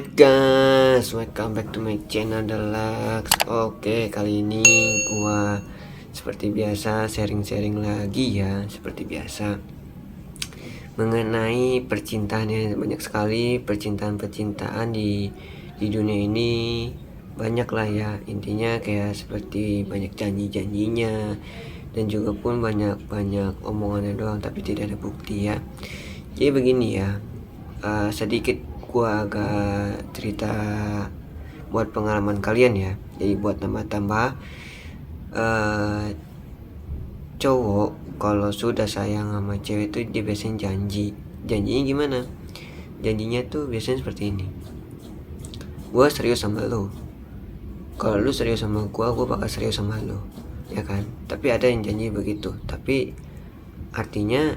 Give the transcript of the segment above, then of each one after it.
Alright guys, welcome back to my channel Deluxe. Oke, kali ini gua seperti biasa sharing-sharing lagi ya, seperti biasa mengenai percintaan. Yang banyak sekali percintaan di dunia ini, banyak lah ya. Intinya kayak seperti banyak janji-janjinya, dan juga pun banyak omongannya doang tapi tidak ada bukti ya. Jadi begini ya, sedikit gua agak cerita buat pengalaman kalian ya. Jadi buat tambah-tambah, cowok kalau sudah sayang sama cewek itu dia biasanya janjinya gimana? Janjinya tuh biasanya seperti ini: gua serius sama lo, kalau lu serius sama gua bakal serius sama lo, ya kan? Tapi ada yang janji begitu, tapi artinya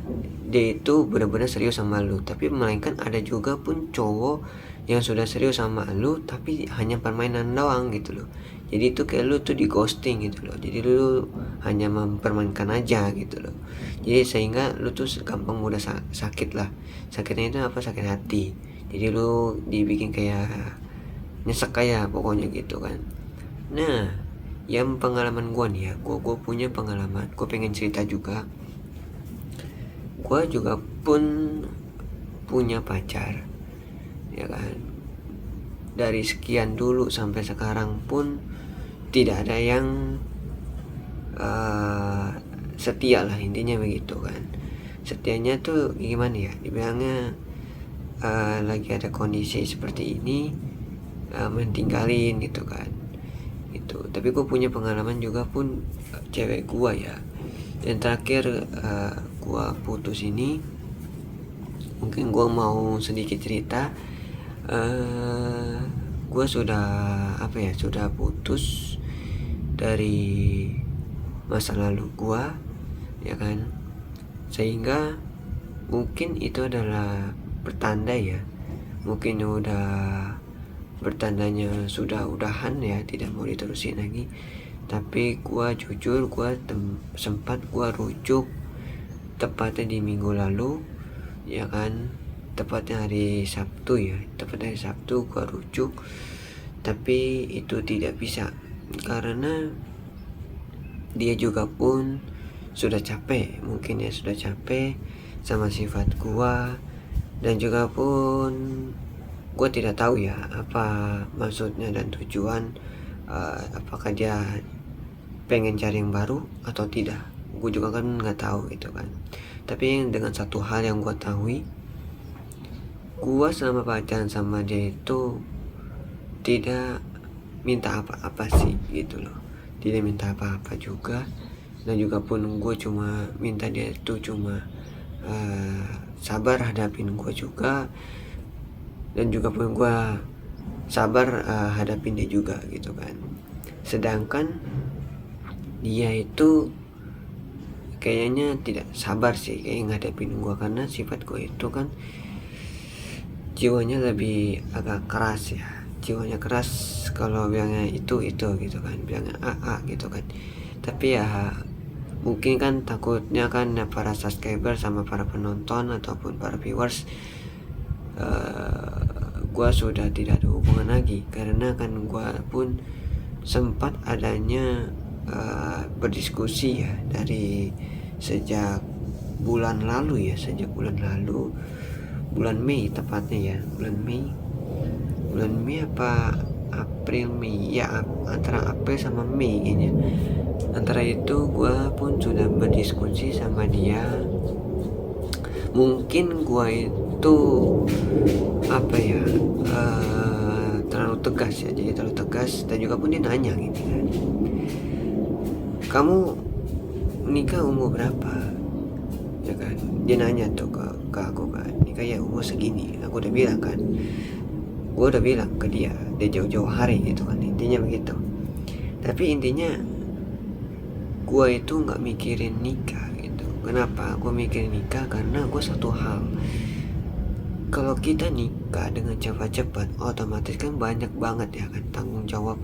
dia itu benar-benar serius sama lu. Tapi melainkan ada juga pun cowok yang sudah serius sama lu tapi hanya permainan doang gitu loh. Jadi itu kayak lu tuh di ghosting gitu loh. Jadi lu hanya mempermainkan aja gitu loh. Jadi sehingga lu tuh gampang mudah sakit lah. Sakitnya itu apa? Sakit hati. Jadi lu dibikin kayak nyesek kayak pokoknya gitu kan. Nah, yang pengalaman gua nih ya, gua punya pengalaman. Gua pengen cerita juga. Gua juga pun punya pacar, ya kan? Dari sekian dulu sampai sekarang pun tidak ada yang setia lah, intinya begitu kan. Setianya tuh gimana ya? Dibilangnya lagi ada kondisi seperti ini, mentinggalin gitu kan. Itu. Tapi gue punya pengalaman juga pun cewek gua ya. Dan terakhir gua putus ini, mungkin gua mau sedikit cerita. Gua sudah sudah putus dari masa lalu gua, ya kan? Sehingga mungkin itu adalah pertanda ya, mungkin udah bertandanya sudah udahan ya, tidak mau diterusin lagi. Tapi gua jujur, sempat gua rujuk tepatnya di minggu lalu, ya kan? Tepatnya hari Sabtu ya, gua rujuk. Tapi itu tidak bisa karena dia juga pun sudah capek, mungkin ya sudah capek sama sifat gua. Dan juga pun gua tidak tahu ya apa maksudnya dan tujuan, apakah dia pengen cari yang baru atau tidak. Gue juga kan nggak tahu gitu kan. Tapi dengan satu hal yang gue tahu, gue selama pacaran sama dia itu tidak minta apa-apa sih gitu loh. Tidak minta apa-apa juga. Dan juga pun gue cuma minta dia itu cuma sabar hadapin gue juga. Dan juga pun gue sabar hadapin dia juga gitu kan. Sedangkan dia itu kayaknya tidak sabar sih kayak ngadepin gua, karena sifat gua itu kan jiwanya lebih agak keras ya. Jiwanya keras, kalau bilangnya itu gitu kan, bilangnya AA gitu kan. Tapi ya mungkin kan takutnya kan para subscriber sama para penonton ataupun para viewers, gua sudah tidak ada hubungan lagi, karena kan gua pun sempat adanya berdiskusi ya dari sejak bulan lalu, bulan Mei tepatnya ya, bulan Mei apa April Mei ya, antara April sama Mei kayaknya. Antara itu gue pun sudah berdiskusi sama dia. Mungkin gue itu terlalu tegas ya, jadi terlalu tegas. Dan juga pun dia nanya gitu kan, kamu nikah umur berapa, ya kan? Dia nanya tuh ke aku kan, nikah ya umur segini. Aku udah bilang kan, gue udah bilang ke dia jauh-jauh hari gitu kan, intinya begitu. Tapi intinya gue itu nggak mikirin nikah gitu. Kenapa gue mikirin nikah? Karena gue satu hal, kalau kita nikah dengan cepat-cepat, otomatis kan banyak banget ya kan tanggung jawab,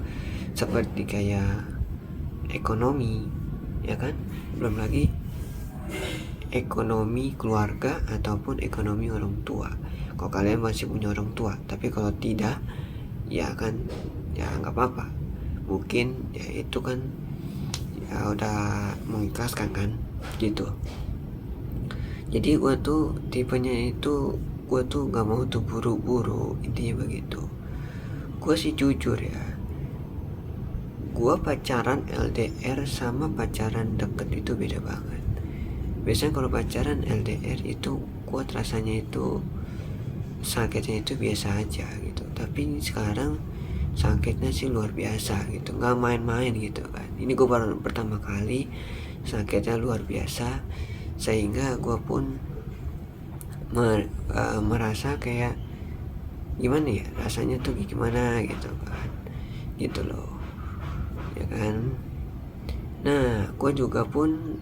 seperti kayak ekonomi, ya kan? Belum lagi ekonomi keluarga ataupun ekonomi orang tua. kalau kalian masih punya orang tua. Tapi kalau tidak, ya kan, ya nggak apa-apa. Mungkin ya itu kan ya udah mengikhlaskan kan gitu. Jadi gue tuh tipenya itu, gue tuh nggak mau tuh buru-buru, intinya begitu. Gue sih jujur ya, gue pacaran LDR sama pacaran deket itu beda banget. Biasanya kalau pacaran LDR itu kuat rasanya, itu sakitnya itu biasa aja gitu. Tapi sekarang sakitnya sih luar biasa gitu, nggak main-main gitu kan. Ini gue baru pertama kali sakitnya luar biasa, sehingga gue pun merasa kayak gimana ya, rasanya tuh gimana gitu kan, gitu loh ya kan. Nah gue juga pun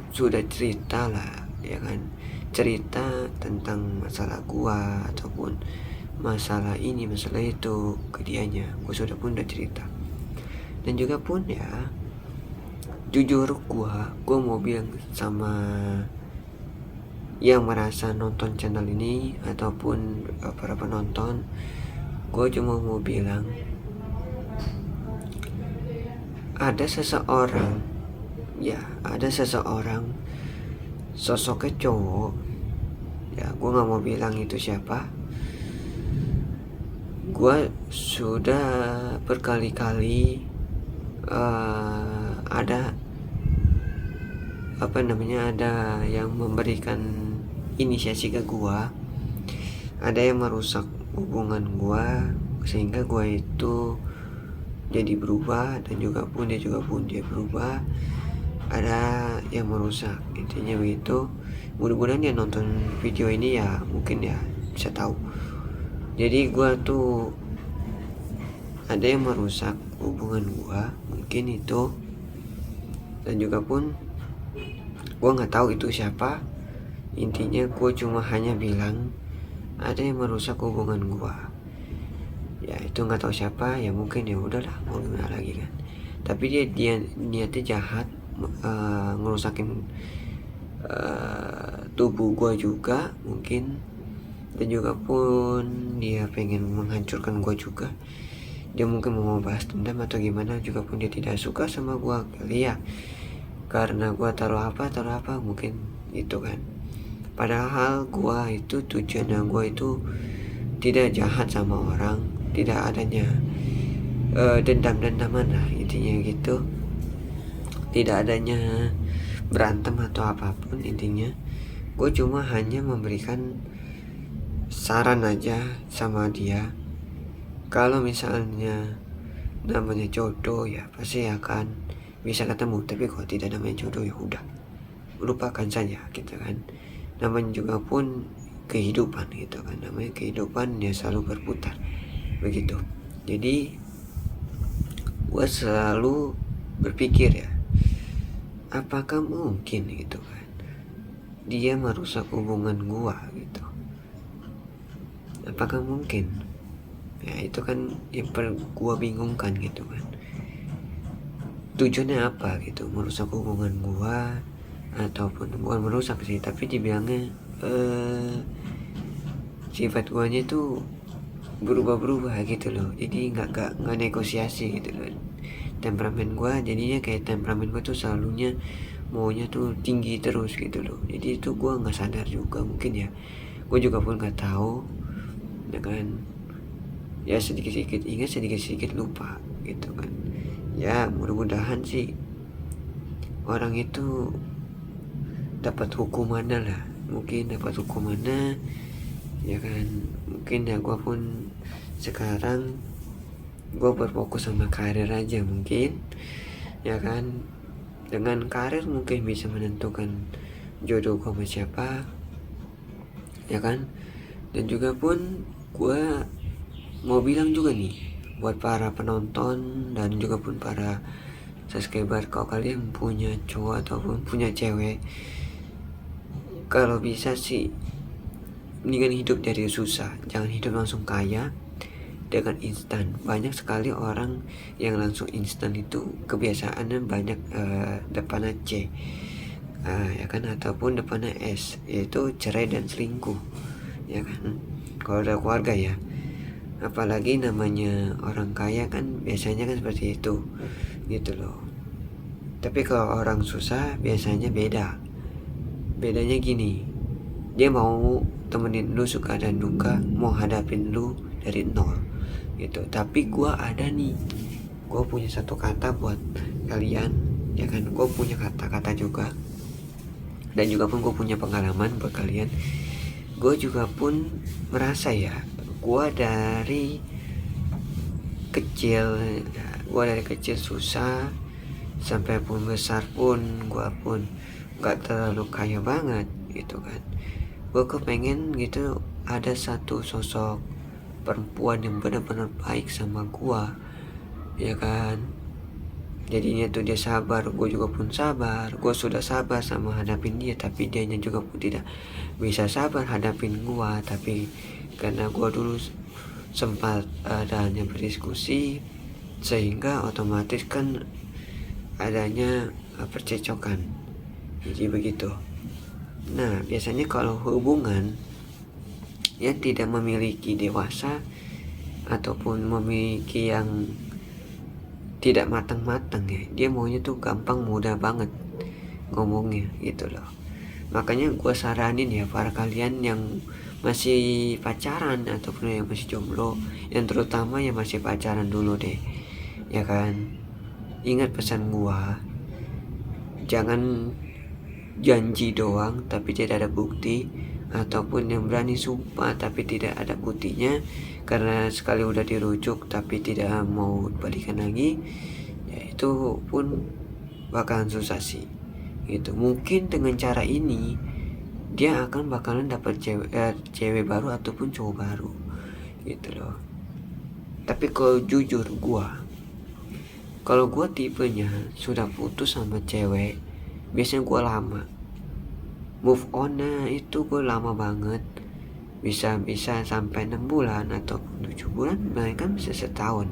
sudah cerita lah ya kan, cerita tentang masalah gua ataupun masalah ini masalah itu ke dianya. Gue sudah pun udah cerita, dan juga pun ya jujur gue mau bilang sama yang merasa nonton channel ini ataupun para penonton, gue cuma mau bilang ada seseorang sosoknya cowok ya, gue nggak mau bilang itu siapa. Gue sudah berkali-kali ada ada yang memberikan inisiasi ke gue, ada yang merusak hubungan gue sehingga gue itu jadi berubah, dan juga pun dia berubah. Ada yang merusak, intinya begitu. Mudah-mudahan dia nonton video ini ya, mungkin ya bisa tahu. Jadi gue tuh ada yang merusak hubungan gue, mungkin itu, dan juga pun gue nggak tahu itu siapa. Intinya gue cuma hanya bilang ada yang merusak hubungan gue. Ya itu nggak tahu siapa, ya mungkin ya udahlah, mau gimana lagi kan. Tapi dia niatnya jahat, ngerusakin tubuh gue juga mungkin, dan juga pun dia pengen menghancurkan gue juga. Dia mungkin mau bahas dendam atau gimana, juga pun dia tidak suka sama gue kali ya, karena gue taruh apa mungkin itu kan. Padahal gue itu tujuannya, gue itu tidak jahat sama orang, tidak adanya dendam-dendaman lah, intinya gitu. Tidak adanya berantem atau apapun, intinya gue cuma hanya memberikan saran aja sama dia. Kalau misalnya namanya jodoh ya pasti akan bisa ketemu, tapi kalau tidak namanya jodoh ya udah, lupakan saja gitu kan. Namanya juga pun kehidupan gitu kan, namanya kehidupan ya selalu berputar begitu. Jadi gue selalu berpikir ya, apakah mungkin gitu kan dia merusak hubungan gue gitu, apakah mungkin ya. Itu kan yang gue bingungkan gitu kan, tujuannya apa gitu, merusak hubungan gue ataupun bukan merusak sih, tapi dibilangnya sifat guanya itu berubah gitu loh. Jadi nggak negosiasi gitu loh. Temperamen gue jadinya kayak temperamen gue tuh selalunya maunya tuh tinggi terus gitu loh. Jadi itu gue nggak sadar juga mungkin ya, gue juga pun nggak tahu ya kan. Ya sedikit-sedikit ingat, sedikit-sedikit lupa gitu kan. Ya mudah-mudahan sih orang itu dapat hukumannya lah, mungkin dapat hukumannya ya kan. Mungkin ya gue pun sekarang gue berfokus sama karir aja mungkin ya kan. Dengan karir mungkin bisa menentukan jodoh gue sama siapa ya kan. Dan juga pun gue mau bilang juga nih buat para penonton dan juga pun para subscriber, kalau kalian punya cowok ataupun punya cewek, kalau bisa sih mendingan hidup dari susah, jangan hidup langsung kaya dengan instan. Banyak sekali orang yang langsung instan itu kebiasaannya banyak depannya C ya kan, ataupun depannya S, yaitu cerai dan selingkuh. ya kan, kalau udah keluarga ya. Apalagi namanya orang kaya kan biasanya kan seperti itu gitu loh. Tapi kalau orang susah biasanya bedanya gini, dia mau temenin lu suka dan duka, mau hadapin lu dari nol gitu. Tapi gua ada nih, gua punya satu kata buat kalian, ya kan, gua punya kata-kata juga, dan juga pun gua punya pengalaman buat kalian. Gua juga pun merasa ya, gua dari kecil susah sampai pun besar pun gua pun nggak terlalu kaya banget gitu kan. Gue kepengen gitu ada satu sosok perempuan yang benar-benar baik sama gua, ya kan. Jadinya tuh dia sabar, gue juga pun sabar. Gue sudah sabar sama hadapin dia, tapi dianya juga pun tidak bisa sabar hadapin gua. Tapi karena gua dulu sempat adanya berdiskusi, sehingga otomatis kan adanya percecokan. Jadi begitu. Nah, biasanya kalau hubungan yang tidak memiliki dewasa ataupun memiliki yang tidak matang-matang ya, dia maunya tuh gampang, mudah banget ngomongnya gitu loh. Makanya gue saranin ya para kalian yang masih pacaran ataupun yang masih jomblo, yang terutama yang masih pacaran dulu deh, ya kan. Ingat pesan gue, jangan janji doang tapi tidak ada bukti, ataupun yang berani sumpah tapi tidak ada buktinya, karena sekali udah dirujuk tapi tidak mau balikan lagi, ya itu pun bakalan susah sih gitu. Mungkin dengan cara ini dia akan bakalan dapat cewek baru ataupun cowok baru gitu loh. Tapi kalau gua tipenya sudah putus sama cewek, biasanya gue lama move on. Itu gue lama banget, bisa sampai 6 bulan atau 7 bulan, bahkan bisa setahun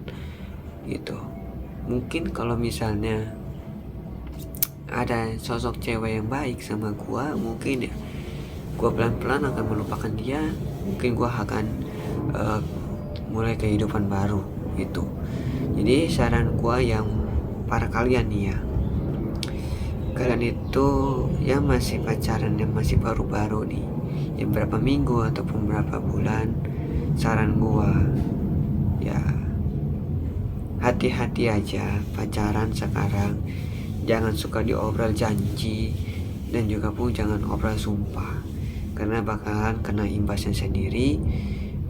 gitu. Mungkin kalau misalnya ada sosok cewek yang baik sama gue, mungkin ya gue pelan-pelan akan melupakan dia. Mungkin gue akan mulai kehidupan baru gitu. Jadi saran gue yang para kalian nih ya, kalian itu yang masih pacaran, yang masih baru-baru nih, yang berapa minggu ataupun berapa bulan, saran gua ya hati-hati aja pacaran sekarang. Jangan suka diobrol janji, dan juga pun jangan obrol sumpah, karena bakalan kena imbasnya sendiri,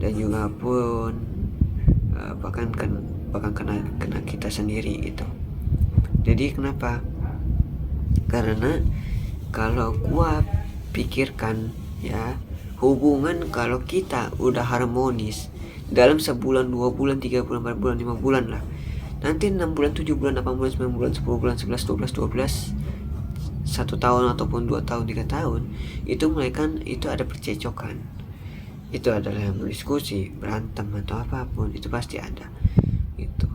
dan juga pun bahkan kena kita sendiri gitu. Jadi kenapa? Karena kalau gua pikirkan ya, hubungan kalau kita udah harmonis dalam sebulan, 2 bulan, 3 bulan, 4 bulan, 5 bulan lah, nanti 6 bulan, 7 bulan, 8 bulan, 9 bulan, 10 bulan, 11, 12, 12, 1 tahun ataupun 2 tahun, 3 tahun, itu mereka itu ada percecokan. Itu adalah berdiskusi, berantem atau apapun, itu pasti ada gitu.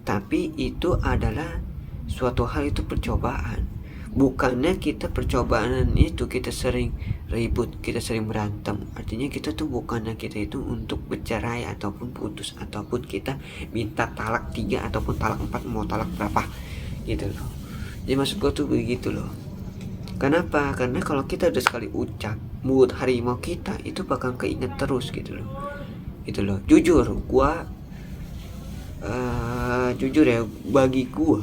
Tapi itu adalah suatu hal, itu percobaan. Bukannya kita percobaan itu kita sering ribut, kita sering berantem. Artinya kita tuh bukannya kita itu untuk bercerai ataupun putus, ataupun kita minta talak 3 ataupun talak 4, mau talak berapa gitu loh. Jadi maksud gue tuh begitu loh. Kenapa? Karena kalau kita udah sekali ucap, mulut harimau kita itu bakal keinget terus gitu loh. Gitu loh. Jujur ya, bagi gua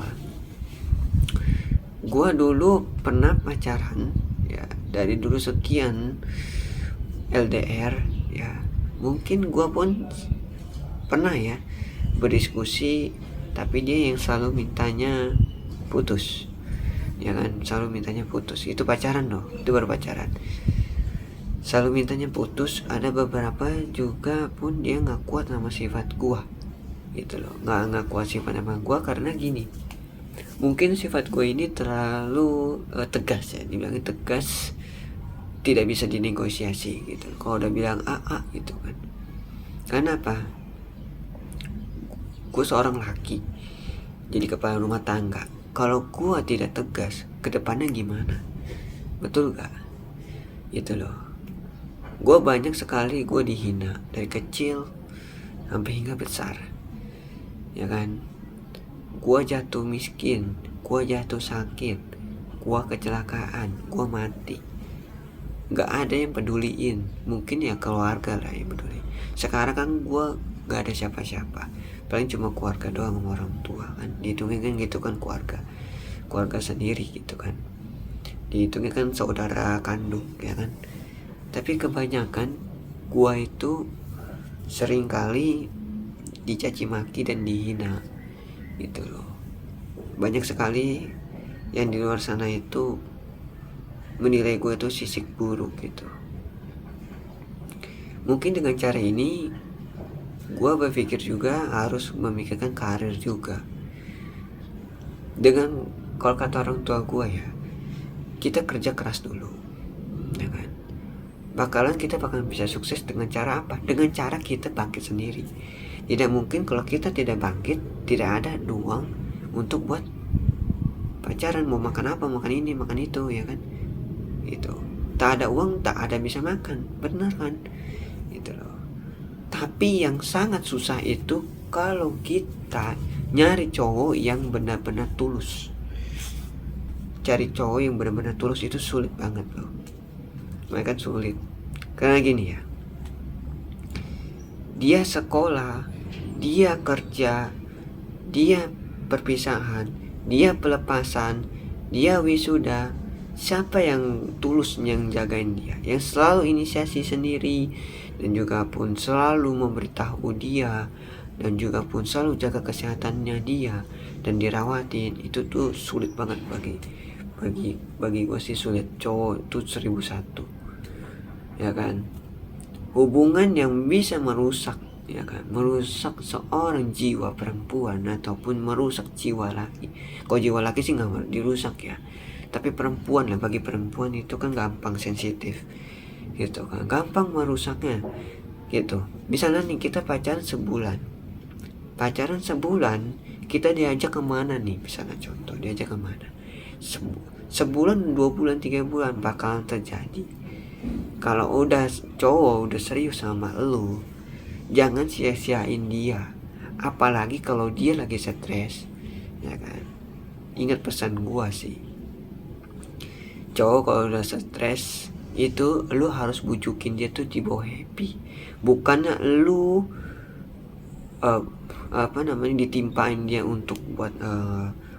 dulu pernah pacaran ya, dari dulu sekian LDR ya. Mungkin gua pun pernah ya berdiskusi, tapi dia yang selalu mintanya putus, ya kan, selalu mintanya putus. Itu pacaran loh, itu baru pacaran, selalu mintanya putus. Ada beberapa juga pun dia nggak kuat sama sifat gua gitu loh, nggak kuat sifat sama gua, karena gini, mungkin sifat gue ini terlalu tegas ya, dibilangin tegas, tidak bisa dinegosiasi gitu. Kalau udah bilang A gitu kan. Karena apa? Gue seorang laki, jadi kepala rumah tangga. Kalau gue tidak tegas, kedepannya gimana? Betul gak? Gitu loh. Gue banyak sekali gue dihina dari kecil sampai hingga besar, ya kan. Gue jatuh miskin, gue jatuh sakit, gue kecelakaan, gue mati, gak ada yang peduliin. Mungkin ya keluarga lah yang peduli. Sekarang kan gue gak ada siapa-siapa, paling cuma keluarga doang sama orang tua kan. Dihitungin kan gitu kan, keluarga sendiri gitu kan, dihitungin kan saudara kandung ya kan. Tapi kebanyakan gua itu seringkali dicaci maki dan dihina gitu loh. Banyak sekali yang di luar sana itu menilai gue itu sisik buruk gitu. Mungkin dengan cara ini gue berpikir juga harus memikirkan karir juga. Dengan, kalau kata orang tua gue ya, kita kerja keras dulu, ya kan. Kita bakalan bisa sukses dengan cara apa? Dengan cara kita bangkit sendiri. Tidak mungkin kalau kita tidak bangkit, tidak ada uang untuk buat pacaran. Mau makan apa, makan ini, makan itu, ya kan. Itu tak ada uang, tak ada bisa makan, benar kan? Gitu loh. Tapi yang sangat susah itu kalau kita nyari cowok yang benar-benar tulus. Cari cowok yang benar-benar tulus itu sulit banget loh. Mereka sulit. Karena gini ya, dia sekolah, dia kerja, dia perpisahan, dia pelepasan, dia wisuda. Siapa yang tulus yang jagain dia, yang selalu inisiasi sendiri, dan juga pun selalu memberitahu dia, dan juga pun selalu jaga kesehatannya dia dan dirawatin. Itu tuh sulit banget bagi gue sih, sulit. Cowok itu 1001, ya kan. Hubungan yang bisa merusak, ya kan, merusak seorang jiwa perempuan ataupun merusak jiwa laki. Kalau jiwa laki sih nggak dirusak ya, tapi perempuan lah, bagi perempuan itu kan gampang sensitif gitu kan, gampang merusaknya gitu. Misalnya nih kita pacaran sebulan, kita diajak kemana nih, misalnya contoh diajak kemana, sebulan, 2 bulan, 3 bulan bakalan terjadi. Kalau udah cowok udah serius sama lu, jangan sia-siain dia. Apalagi kalau dia lagi stres, ya kan. Ingat pesan gua sih, cowok kalau udah stres itu lu harus bujukin dia tuh dibawa happy. Bukannya lu ditimpain dia untuk buat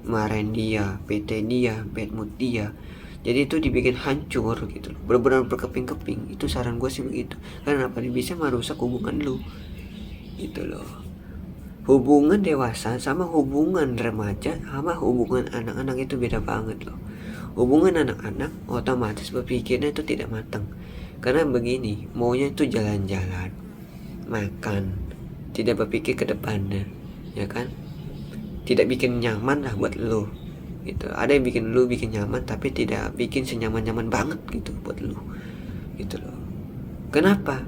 marahin dia, PT dia, bad mood dia. Jadi itu dibikin hancur gitu loh, benar-benar berkeping-keping. Itu saran gue sih begitu. Karena apa? Bisa merusak hubungan lu gitu loh. Hubungan dewasa sama hubungan remaja sama hubungan anak-anak itu beda banget loh. Hubungan anak-anak otomatis berpikirnya itu tidak matang. Karena begini, maunya itu jalan-jalan, makan, tidak berpikir ke depannya, ya kan. Tidak bikin nyaman lah buat lu gitu. Ada yang bikin nyaman tapi tidak bikin senyaman-nyaman banget gitu buat lu gitu loh. Kenapa?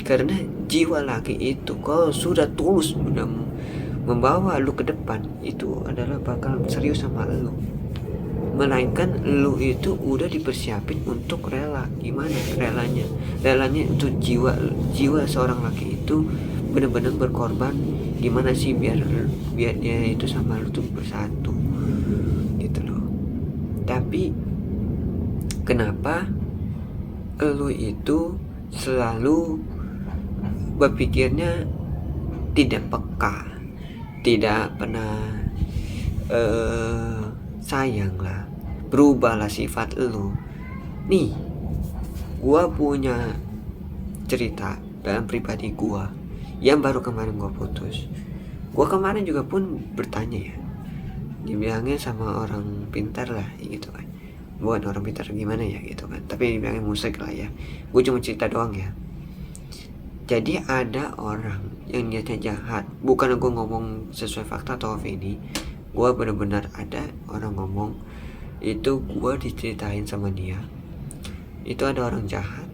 Karena jiwa laki itu kalau sudah tulus, sudah membawa lu ke depan, itu adalah bakal serius sama lu. Melainkan lu itu udah dipersiapin untuk rela. Gimana relanya untuk jiwa seorang laki itu benar-benar berkorban. Gimana sih biar dia itu sama lu tuh bersatu gitu loh. Tapi kenapa lu itu selalu berpikirnya tidak peka, tidak pernah sayang lah, berubahlah sifat lu. Nih, gua punya cerita dalam pribadi gua yang baru kemarin gua putus. Gua kemarin juga pun bertanya ya, dibilangnya sama orang pintar lah gitu kan. Bukan orang pintar gimana ya gitu kan, tapi dibilangnya musik lah ya. Gue cuma cerita doang ya. Jadi ada orang yang niatnya jahat. Bukan gue ngomong sesuai fakta atau opini. Gue benar-benar ada orang ngomong itu, gue diceritain sama dia. Itu ada orang jahat.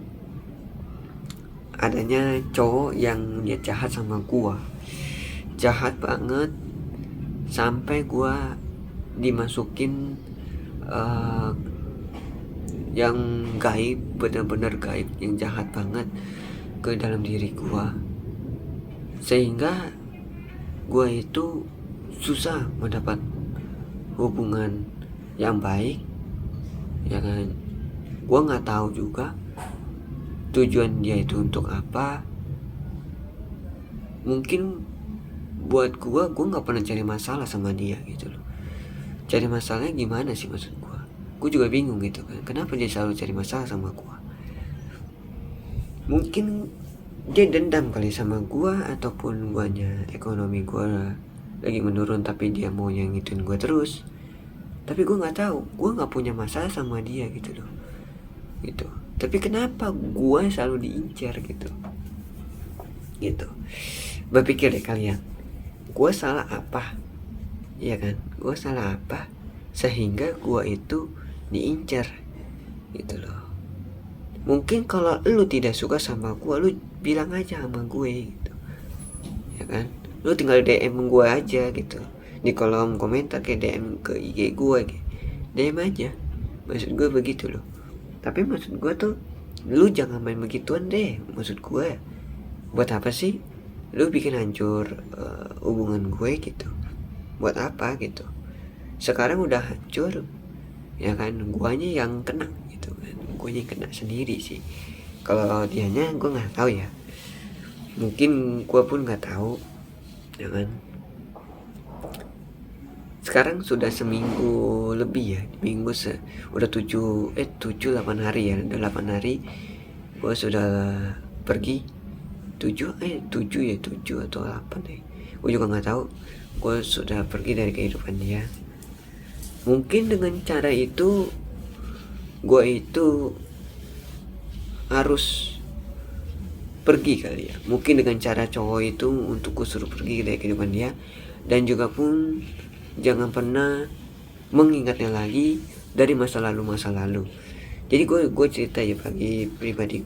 Adanya cowok yang niat jahat sama gue. Jahat banget. Sampai gue dimasukin yang gaib, benar-benar gaib, yang jahat banget ke dalam diri gua, sehingga gua itu susah mendapat hubungan yang baik, ya kan. Gua nggak tahu juga tujuan dia itu untuk apa. Mungkin buat gua nggak pernah cari masalah sama dia gitu loh. Cari masalahnya gimana sih maksud gua juga bingung gitu kan, kenapa dia selalu cari masalah sama gua. Mungkin dia dendam kali sama gua, ataupun guanya ekonomi gua lagi menurun, tapi dia mau yang ngituin gua terus. Tapi gua nggak tahu, gua nggak punya masalah sama dia gitu loh, gitu. Tapi kenapa gua selalu diincar gitu. Berpikir deh kalian, gua salah apa? Iya kan, gua salah apa sehingga gua itu diincar gitu loh. Mungkin kalau lu tidak suka sama gua, lu bilang aja sama gue gitu, ya kan. Lu tinggal DM gue aja gitu di kolom komentar, kayak DM ke IG gue, kayak DM aja. Maksud gue begitu loh. Tapi maksud gue tuh, lu jangan main begituan deh. Maksud gue, buat apa sih lu bikin hancur hubungan gue gitu? Buat apa gitu? Sekarang udah hancur, ya kan, guanya yang kena gitu kan. Guanya kena sendiri sih. Kalau dianya gue nggak tahu ya. Mungkin gue pun nggak tahu, ya kan. Sekarang sudah seminggu lebih ya. Minggu udah 7-8 hari ya. Udah 8 hari gue sudah pergi. 7 atau 8 deh. Gue juga nggak tahu. Gue sudah pergi dari kehidupan dia. Mungkin dengan cara itu gue itu harus pergi kali ya. Mungkin dengan cara cowok itu untuk gue suruh pergi dari kehidupan dia. Dan juga pun jangan pernah mengingatnya lagi dari masa lalu. Jadi gue cerita ya bagi pribadi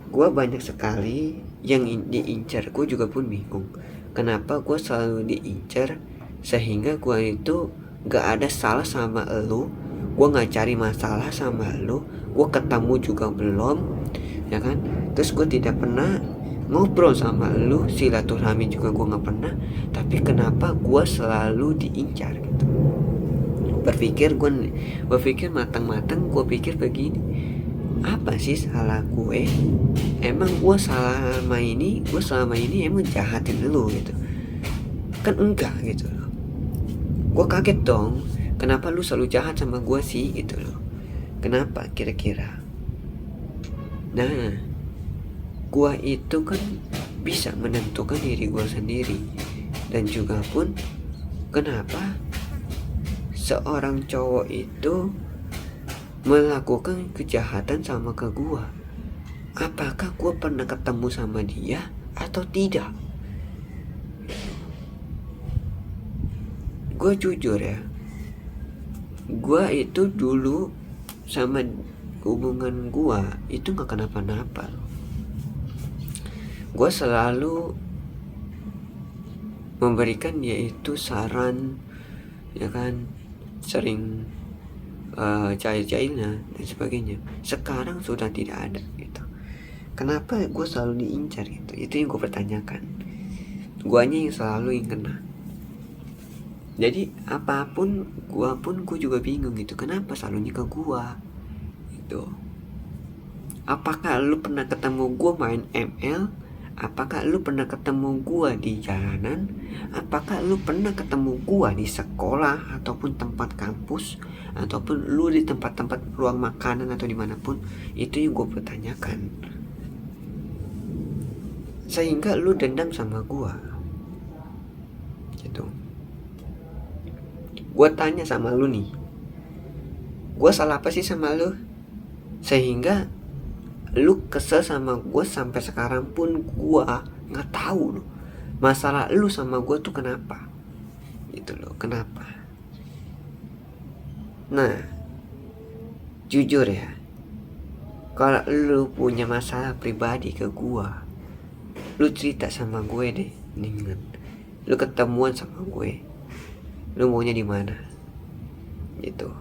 gue banyak sekali yang diincar. Gue juga pun bingung kenapa gue selalu diincar, sehingga gue itu gak ada salah sama elu. Gue gak cari masalah sama elu, gue ketemu juga belum, ya kan. Terus gue tidak pernah ngobrol sama elu, silaturahmi juga gue gak pernah. Tapi kenapa gue selalu diincar gitu. Berpikir matang-matang, gue pikir begini, apa sih salah gue? Emang gue selama ini emang jahatin lu gitu? Kan enggak gitu loh. Gue kaget dong, kenapa lu selalu jahat sama gue sih gitu loh. Kenapa kira-kira? Nah, gue itu kan bisa menentukan diri gue sendiri. Dan juga pun kenapa seorang cowok itu melakukan kejahatan sama ke gue? Apakah gue pernah ketemu sama dia atau tidak? Gue jujur ya, gue itu dulu sama hubungan gue itu gak kenapa-napa. Gue selalu memberikan dia itu saran, ya kan, sering cair-cairnya dan sebagainya. Sekarang sudah tidak ada gitu. Kenapa gue selalu diincar gitu? Itu yang gue pertanyakan. Guanya yang selalu yang kena. Jadi apapun gue juga bingung gitu. Kenapa selalunya ke gue gitu? Apakah lu pernah ketemu gue main ML? Apakah lu pernah ketemu gue di jalanan? Apakah lu pernah ketemu gue di sekolah ataupun tempat kampus, ataupun lu di tempat-tempat ruang makanan atau dimanapun? Itu yang gue pertanyakan. Sehingga lu dendam sama gue gitu. Gue tanya sama lu nih, gue salah apa sih sama lu sehingga lu kesel sama gue sampai sekarang pun gue nggak tahu loh masalah lu sama gue tuh kenapa gitu loh, kenapa? Nah, jujur ya, kalau lu punya masalah pribadi ke gue, lu cerita sama gue deh, mendingan lu ketemuan sama gue. Lu maunya di mana gitu.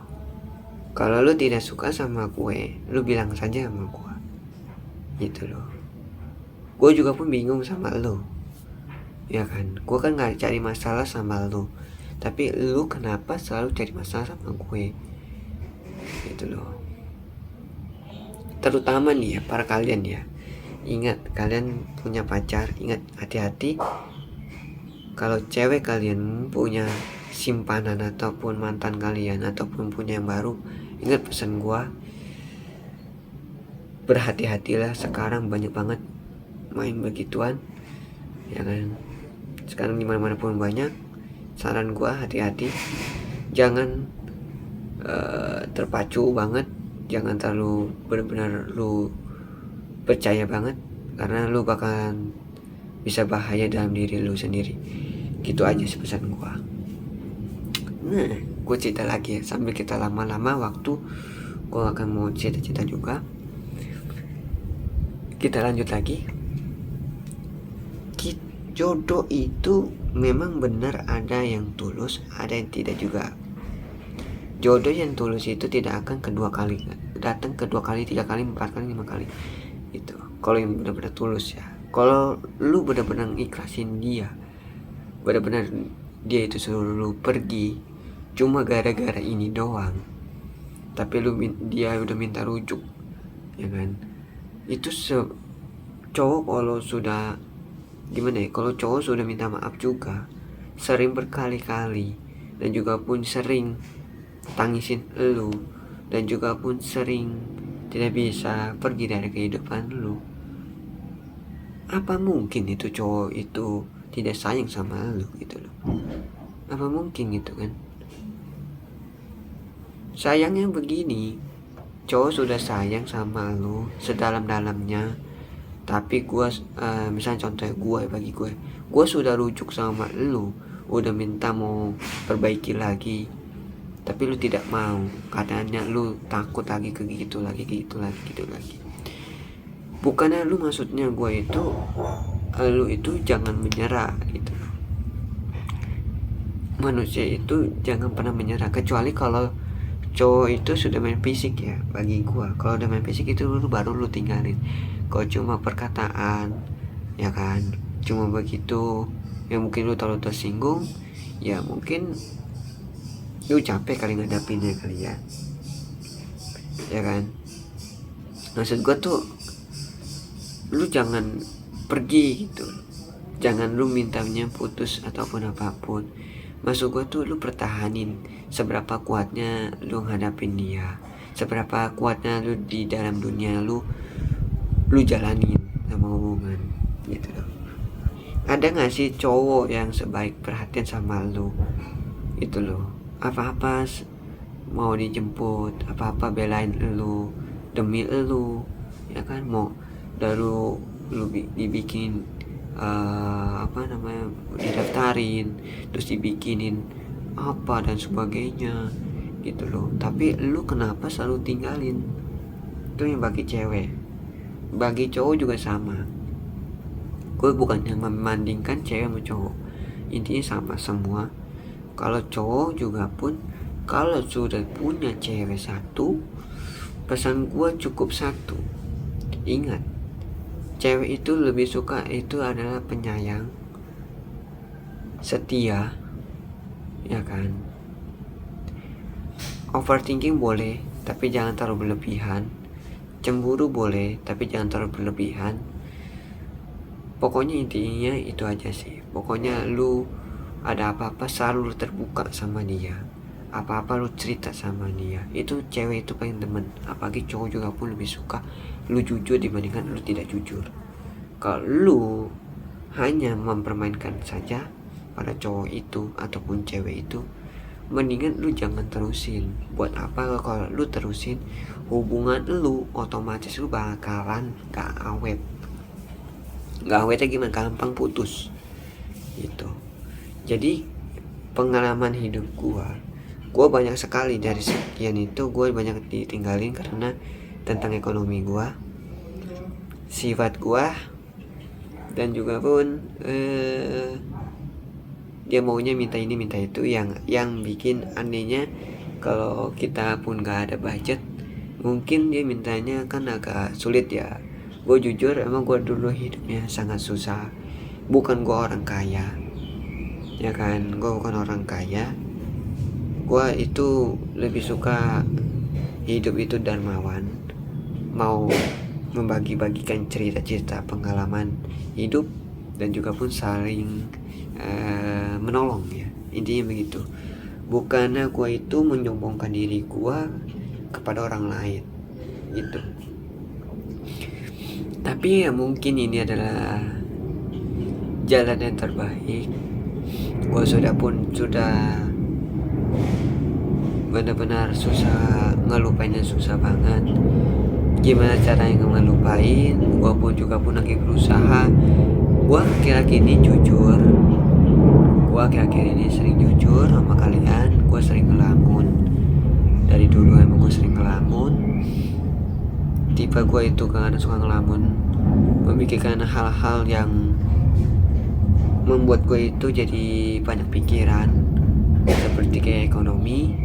Kalau lu tidak suka sama gue, lu bilang saja sama gue, gitu loh. Gue juga pun bingung sama lu, ya kan. Gue kan nggak cari masalah sama lu, tapi lu kenapa selalu cari masalah sama gue, gitu loh. Terutama nih ya, para kalian ya, ingat, kalian punya pacar, ingat, hati-hati kalau cewek kalian punya simpanan ataupun mantan kalian ataupun punya yang baru. Ingat pesan gua, berhati-hatilah. Sekarang banyak banget main begituan, ya kan. Sekarang dimana-mana pun banyak. Saran gua, hati-hati, jangan terpacu banget, jangan terlalu benar-benar lu percaya banget, karena lu bakalan bisa bahaya dalam diri lu sendiri. Gitu aja sih pesan gua. Nah, gue cerita lagi ya, sambil kita lama-lama waktu, gue akan mau cerita-cerita juga. Kita lanjut lagi. Jodoh itu memang benar ada yang tulus, ada yang tidak juga. Jodoh yang tulus itu tidak akan kedua kali datang, kedua kali, 3 kali, 4 kali, 5 kali gitu. Kalau yang benar-benar tulus ya, kalau lu benar-benar ikhlasin dia, benar-benar dia itu suruh lu pergi cuma gara-gara ini doang, tapi dia udah minta rujuk, ya kan. Itu cowok kalau sudah gimana ya, kalau cowok sudah minta maaf juga sering berkali-kali, dan juga pun sering tangisin lu, dan juga pun sering tidak bisa pergi dari kehidupan lu, apa mungkin itu cowok itu tidak sayang sama lu gitu loh? Apa mungkin gitu kan? Sayangnya begini, cowok sudah sayang sama lu sedalam-dalamnya, tapi misalnya contohnya bagi gue sudah rujuk sama lu, udah minta mau perbaiki lagi, tapi lu tidak mau, katanya lu takut lagi ke gitu lagi. Bukannya lu maksudnya gue itu, lu itu jangan menyerah gitu. Manusia itu jangan pernah menyerah, kecuali kalau cowok itu sudah main fisik ya. Bagi gua, kalau udah main fisik itu baru lu tinggalin. Kalau cuma perkataan, ya kan, cuma begitu, ya mungkin lu terlalu tersinggung, ya mungkin lu capek kali ngadapinnya kali ya kan. Maksud gua tuh, lu jangan pergi gitu, jangan lu mintanya putus ataupun apapun. Maksud gue tuh, lu pertahanin seberapa kuatnya lu ngadapin dia, seberapa kuatnya lu di dalam dunia lu jalanin sama hubungan gitu loh. Ada gak sih cowok yang sebaik perhatian sama lu itu loh, apa-apa mau dijemput, apa-apa belain lu demi lu, ya kan. Mau dari lu dibikin didaftarin, terus dibikinin apa dan sebagainya gitu loh, tapi lu kenapa selalu tinggalin? Itu yang bagi cewek. Bagi cowok juga sama. Gue bukan yang membandingkan cewek sama cowok, intinya sama semua. Kalau cowok juga pun, kalau sudah punya cewek satu, pesan gue cukup satu. Ingat, cewek itu lebih suka itu adalah penyayang, setia, ya kan. Overthinking boleh, tapi jangan terlalu berlebihan. Cemburu boleh, tapi jangan terlalu berlebihan. Pokoknya intinya itu aja sih. Pokoknya lu ada apa-apa selalu terbuka sama dia, apa-apa lu cerita sama dia. Itu cewek itu paling demen. Apalagi cowok juga pun lebih suka lu jujur dibandingkan lu tidak jujur. Kalau lu hanya mempermainkan saja pada cowok itu ataupun cewek itu, mendingan lu jangan terusin. Buat apa kalau lu terusin, hubungan lu otomatis lu bakalan gak awet. Gak awetnya gimana? Gampang putus gitu. Jadi pengalaman hidup gua banyak sekali. Dari sekian itu gue banyak ditinggalin karena tentang ekonomi gua, sifat gua, dan juga pun dia maunya minta ini minta itu, yang bikin anehnya kalau kita pun gak ada budget, mungkin dia mintanya kan agak sulit ya. Gue jujur emang gue dulu hidupnya sangat susah. Bukan gue orang kaya, ya kan, gue bukan orang kaya. Gue itu lebih suka hidup itu dermawan, mau membagi-bagikan cerita-cerita pengalaman hidup dan juga pun saling menolong ya, intinya begitu. Bukannya gue itu menyombongkan diri gue kepada orang lain gitu. Tapi ya mungkin ini adalah jalan yang terbaik. Gue sudah benar-benar susah, ngelupainnya susah banget. Gimana caranya ngelupain? Gue pun lagi berusaha. Gue akhir-akhir ini jujur, sering jujur sama kalian. Gue sering ngelamun. Dari dulu emang gue sering ngelamun. Tipe gue itu karena suka ngelamun, memikirkan hal-hal yang membuat gue itu jadi banyak pikiran, seperti kayak ekonomi,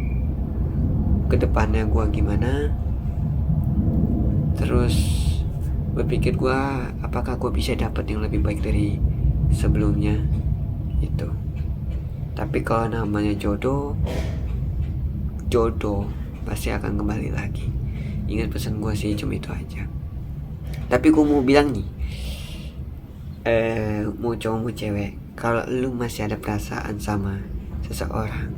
kedepannya gue gimana. Terus berpikir gue apakah gue bisa dapat yang lebih baik dari sebelumnya itu. Tapi kalau namanya jodoh pasti akan kembali lagi. Ingat pesan gue sih, cuma itu aja. Tapi gue mau bilang nih, mau cowok mau cewek, kalau lu masih ada perasaan sama seseorang,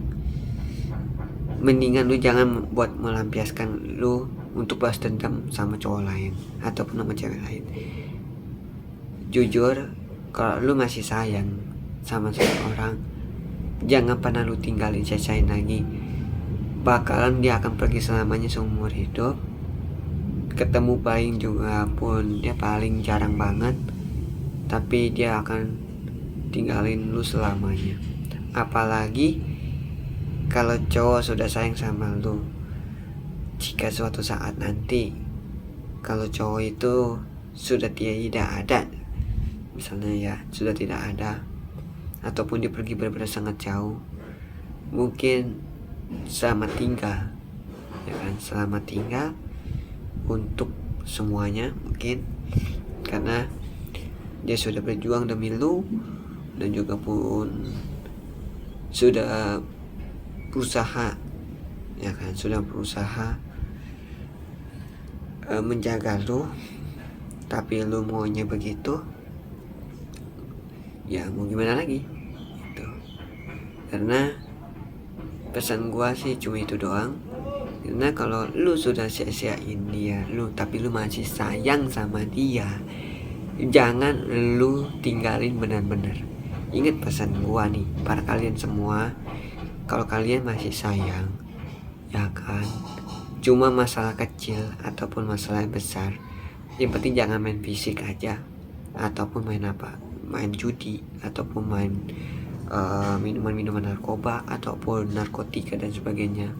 mendingan lu jangan buat melampiaskan lu untuk balas dendam sama cowok lain ataupun sama cewek lain. Jujur, kalau lu masih sayang sama seseorang, jangan pernah lu tinggalin, sisain lagi. Bakalan dia akan pergi selamanya seumur hidup. Ketemu paling juga pun dia paling jarang banget, tapi dia akan tinggalin lu selamanya. Apalagi kalau cowok sudah sayang sama lu, jika suatu saat nanti kalau cowok itu sudah tidak ada, misalnya ya sudah tidak ada, ataupun dia pergi benar-benar sangat jauh, mungkin selamat tinggal, ya kan, selamat tinggal untuk semuanya mungkin, karena dia sudah berjuang demi lu dan juga pun sudah berusaha, ya kan, sudah berusaha menjaga lu, tapi lu maunya begitu, ya mau gimana lagi gitu. Karena pesan gua sih cuma itu doang. Karena kalau lu sudah sia-siain dia lu, tapi lu masih sayang sama dia, jangan lu tinggalin benar-benar. Ingat pesan gua nih, para kalian semua, kalau kalian masih sayang, ya kan, cuma masalah kecil ataupun masalah besar, yang penting jangan main fisik aja, ataupun main judi, ataupun main minuman-minuman narkoba, ataupun narkotika dan sebagainya.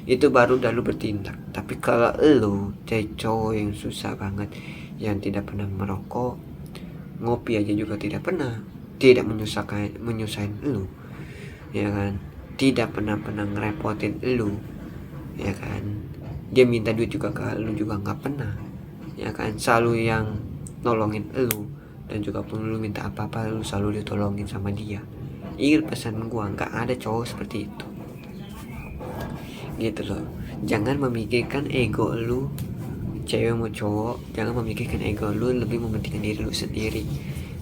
Itu baru dah lu bertindak. Tapi kalau lu cowok yang susah banget, yang tidak pernah merokok, ngopi aja juga tidak pernah, tidak menyusahin lu, ya kan, tidak pernah ngerepotin lu, ya kan, dia minta duit juga ke lu juga nggak pernah, ya kan, selalu yang nolongin lu, dan juga pun lu minta apa-apa lu selalu ditolongin sama dia. Ingat pesan gua, nggak ada cowok seperti itu gitu loh. Jangan memikirkan ego lu, cewek mau cowok, jangan memikirkan ego lu, lebih mementingkan diri lu sendiri.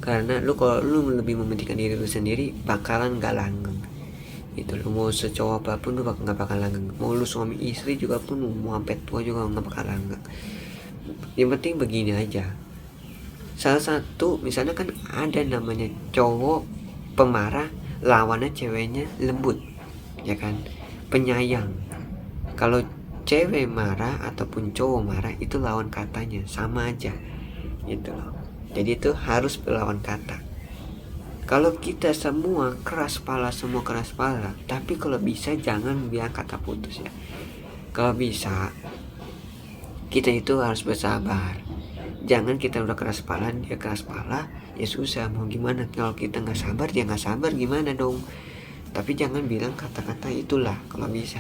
Karena lu kalau lu lebih mementingkan diri lu sendiri, bakalan gak langgeng gitu. Lu mau secowok apapun lu gak bakal langgeng. Mau lu suami istri juga pun, mau sampai tua juga gak bakal langgeng. Yang penting begini aja, salah satu misalnya kan ada namanya cowok pemarah, lawannya ceweknya lembut, ya kan, penyayang. Kalau cewek marah ataupun cowok marah, itu lawan katanya sama aja gitu loh. Jadi itu harus berlawan kata. Kalau kita semua keras kepala, tapi kalau bisa jangan bilang kata putus ya. Kalau bisa kita itu harus bersabar. Jangan kita udah keras kepala, dia keras kepala, ya susah, mau gimana. Kalau kita nggak sabar, dia nggak sabar, gimana dong. Tapi jangan bilang kata-kata itulah kalau bisa.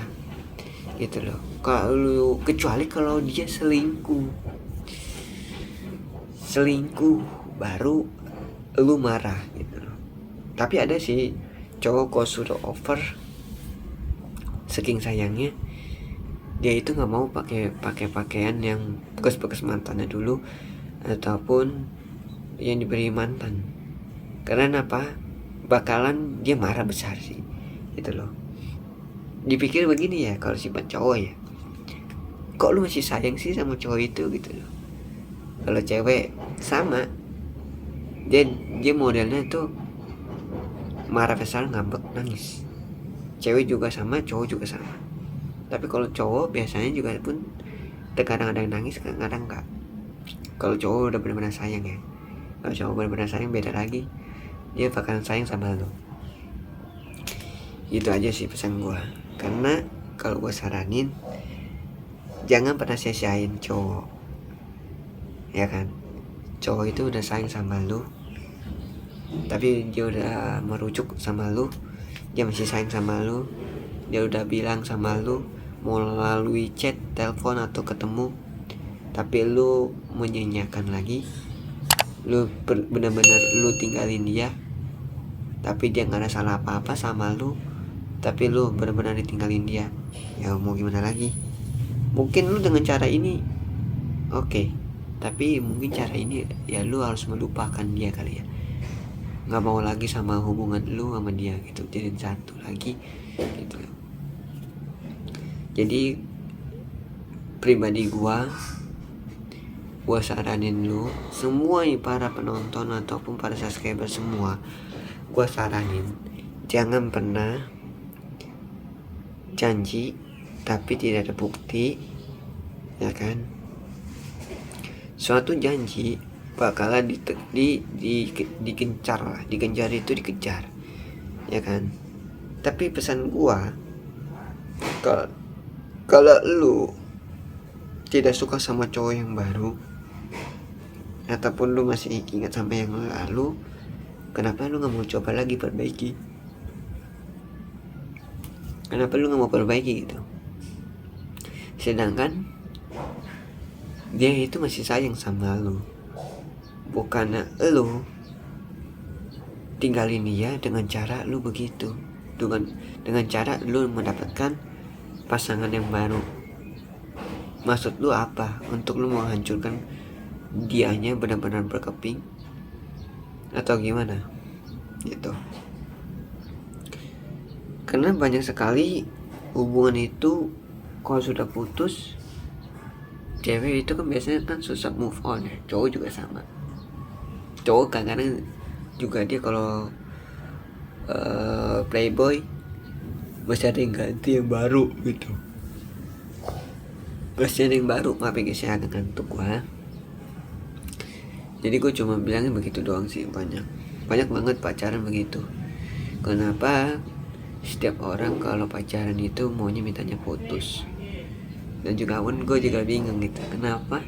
gitu loh. Kalau kecuali kalau dia selingkuh baru lu marah gitu loh. Tapi ada sih cowok kok sudah over, saking sayangnya dia itu nggak mau pakai pakaian yang bekas mantannya dulu ataupun yang diberi mantan. Karena apa? Bakalan dia marah besar sih gitu loh. Dipikir begini ya, kalau sifat cowok ya, kok lu masih sayang sih sama cowok itu gitu loh. Kalau cewek sama, dia modelnya tuh marah besar, ngambek, nangis. Cewek juga sama, cowok juga sama. Tapi kalau cowok biasanya juga pun terkadang ada yang nangis, kadang enggak. Kalau cowok udah benar-benar sayang ya. Kalau cowok benar-benar sayang beda lagi, dia bakalan sayang sama lo. Itu aja sih pesan gue. Karena kalau gue saranin, jangan pernah sia-siain cowok, ya kan? Cowok itu udah sayang sama lu, tapi dia udah merujuk sama lu, dia masih sayang sama lu, dia udah bilang sama lu mau melalui chat, telepon atau ketemu, tapi lu menyanyiakan lagi, lu benar-benar lu tinggalin dia, tapi dia nggak ada salah apa-apa sama lu, tapi lu benar-benar ditinggalin dia. Ya mau gimana lagi? Mungkin lu dengan cara ini oke, tapi mungkin cara ini ya lu harus melupakan dia kali ya, nggak mau lagi sama hubungan lu sama dia gitu, jadiin satu lagi gitu. Jadi pribadi gua saranin lu semua nih, para penonton ataupun para subscriber semua, gua saranin jangan pernah janji tapi tidak ada bukti, ya kan? Suatu janji bakalan digencar lah, digencar itu dikejar, ya kan? Tapi pesan gua, kalau lu tidak suka sama cowok yang baru, ataupun lu masih ingat sama yang lalu, kenapa lu nggak mau coba lagi perbaiki? Kenapa lu nggak mau perbaiki gitu? Sedangkan dia itu masih sayang sama lu, bukannya lu tinggalin dia dengan cara lu begitu, dengan cara lu mendapatkan pasangan yang baru. Maksud lu apa? Untuk lu menghancurkan dianya benar-benar berkeping atau gimana gitu? Karena banyak sekali hubungan itu kalau sudah putus, cewek itu kan biasanya kan susah move on ya. Cowok juga sama. Cowok kadang-kadang juga dia kalau playboy masih ada yang ganti yang baru gitu. Masih ada yang baru. Maafin guys ya, agak ngantuk gua. Jadi gue cuma bilangin begitu doang sih. Banyak banget pacaran begitu. Kenapa setiap orang kalau pacaran itu maunya mintanya putus? Dan juga gue juga bingung gitu, kenapa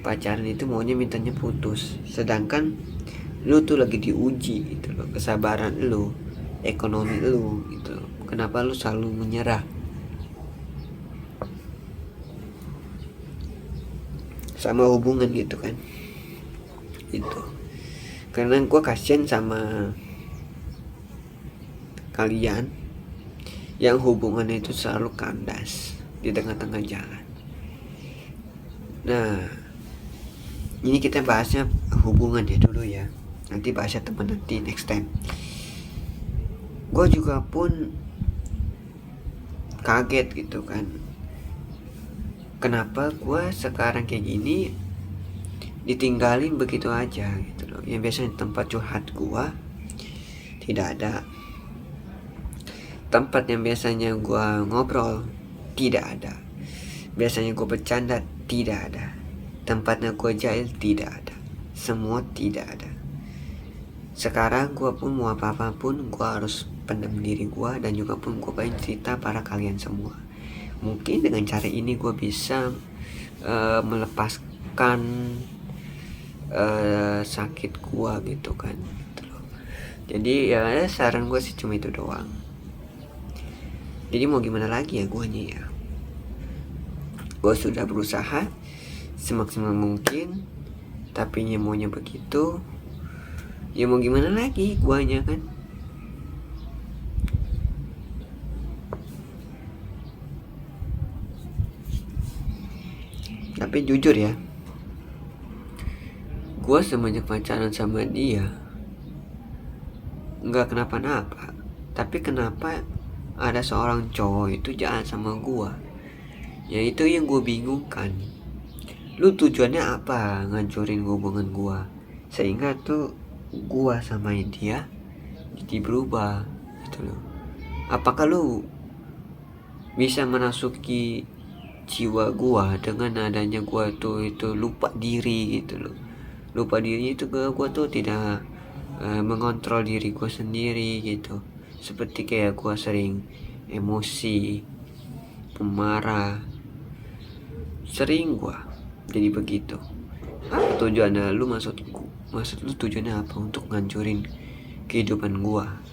pacaran itu maunya mintanya putus, sedangkan lu tuh lagi diuji gitu loh, kesabaran lu, ekonomi lu gitu loh. Kenapa lu selalu menyerah sama hubungan gitu kan? Itu karena gue kasian sama kalian yang hubungannya itu selalu kandas di tengah-tengah jalan. Nah, ini kita bahasnya hubungan ya dulu ya. Nanti bahasnya teman nanti next time. Gue juga pun kaget gitu kan. Kenapa gue sekarang kayak gini ditinggalin begitu aja gitu loh. Yang biasanya tempat curhat gue tidak ada. Tempat yang biasanya gue ngobrol tidak ada. Biasanya gue bercanda tidak ada. Tempatnya gue jahil tidak ada. Semua tidak ada. Sekarang gue pun mau apa-apa pun gue harus pendam diri gue, dan juga pun gue pengen cerita para kalian semua. Mungkin dengan cara ini gue bisa melepaskan sakit gue gitu kan. Jadi ya saran gue sih cuma itu doang. Jadi mau gimana lagi ya guanya ya. Gue sudah berusaha semaksimal mungkin, tapi maunya begitu. Ya mau gimana lagi guanya kan. Tapi jujur ya, gue semenjak pacaran sama dia nggak kenapa-napa. Tapi kenapa ada seorang cowok itu jahat sama gue? Ya itu yang gue bingungkan. Lu tujuannya apa ngancurin hubungan gue? Sehingga tuh gue sama dia jadi berubah gitu loh. Apakah lu bisa menasuki jiwa gua dengan adanya gua tuh itu lupa diri gitu loh. Lupa diri itu gua tuh tidak mengontrol diri gua sendiri gitu. Seperti kayak gua sering emosi, pemarah, sering gua jadi begitu. Apa tujuannya lu? Maksud lu tujuannya apa untuk ngancurin kehidupan gua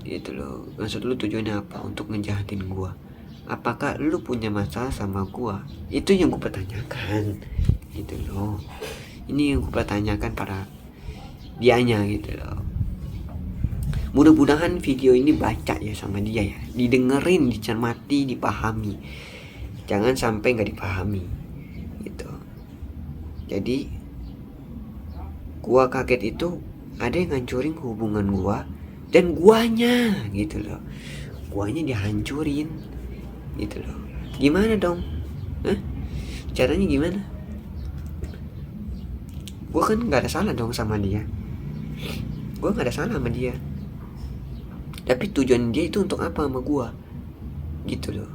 gitu loh? Maksud lu tujuannya apa untuk ngejahatin gua? Apakah lu punya masalah sama gua? Itu yang gue pertanyakan gitu loh. Ini yang gue pertanyakan pada dianya gitu loh. Mudah-mudahan video ini baca ya sama dia ya, didengerin, dicermati, dipahami. Jangan sampai nggak dipahami gitu. Jadi gua kaget itu ada yang ngancurin hubungan gua dan guanya gitu loh. Guanya dihancurin gitu loh. Gimana dong? Caranya gimana? Gue kan gak ada salah dong sama dia. Gue gak ada salah sama dia. Tapi tujuan dia itu untuk apa sama gue? Gitu loh.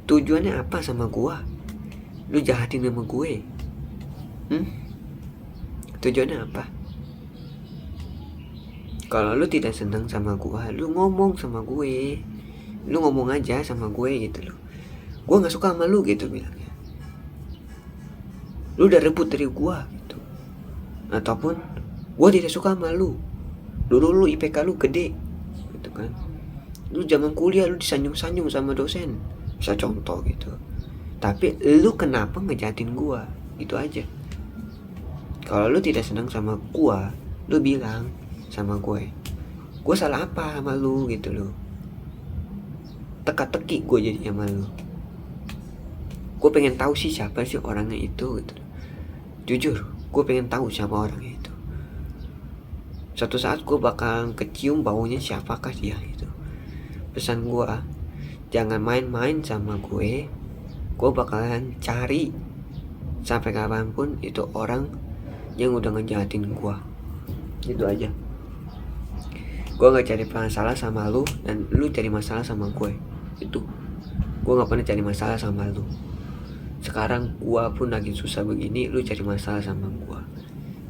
Tujuannya apa sama gue? Lu jahatin sama gue? Tujuannya apa? Kalau lu tidak senang sama gue, lu ngomong sama gue. Lu ngomong aja sama gue gitu loh. Gue gak suka sama lu gitu bilangnya. Lu udah rebut dari gue gitu. Ataupun gue tidak suka sama lu. Dulu lu IPK lu gede gitu kan. Lu zaman kuliah lu disanjung-sanjung sama dosen. Bisa contoh gitu. Tapi lu kenapa ngejahatin gue? Gitu aja. Kalau lu tidak senang sama gue, lu bilang sama gue salah apa sama lu gitu loh. Teka-teki gue jadi sama lu. Gue pengen tahu sih siapa sih orangnya itu gitu. Jujur, gue pengen tahu siapa orangnya itu. Suatu saat gue bakal kecium baunya siapakah dia itu. Pesan gue, jangan main-main sama gue. Gue bakalan cari sampai kapanpun itu orang yang udah ngejahatin gue. Gitu aja. Gue gak cari masalah sama lu dan lu cari masalah sama gue. Itu gue gak pernah cari masalah sama lu. Sekarang gue pun lagi susah begini, lu cari masalah sama gue.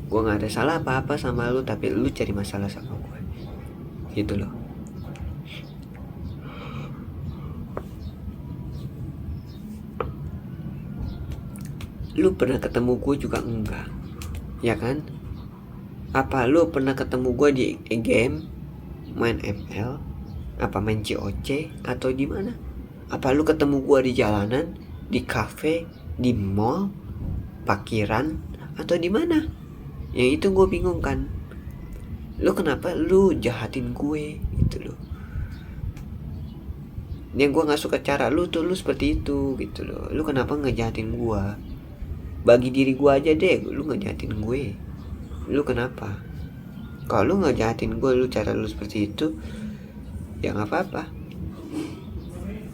Gue gak ada salah apa-apa sama lu, tapi lu cari masalah sama gue. Gitu loh. Lu pernah ketemu gue juga enggak, ya kan? Apa lu pernah ketemu gue di game, main ML, apa main COC, atau di mana? Apa lu ketemu gue di jalanan, di cafe, di mall, parkiran, atau di mana? Yang itu gue bingung kan. Lu kenapa lu jahatin gue gitu loh. Yang gue gak suka cara lu tuh, lu seperti itu gitu loh. Lu kenapa ngejahatin gue? Bagi diri gue aja deh, lu ngejahatin gue. Lu kenapa? Kalau lu ngejahatin gue, lu cara lu seperti itu, ya gak apa-apa.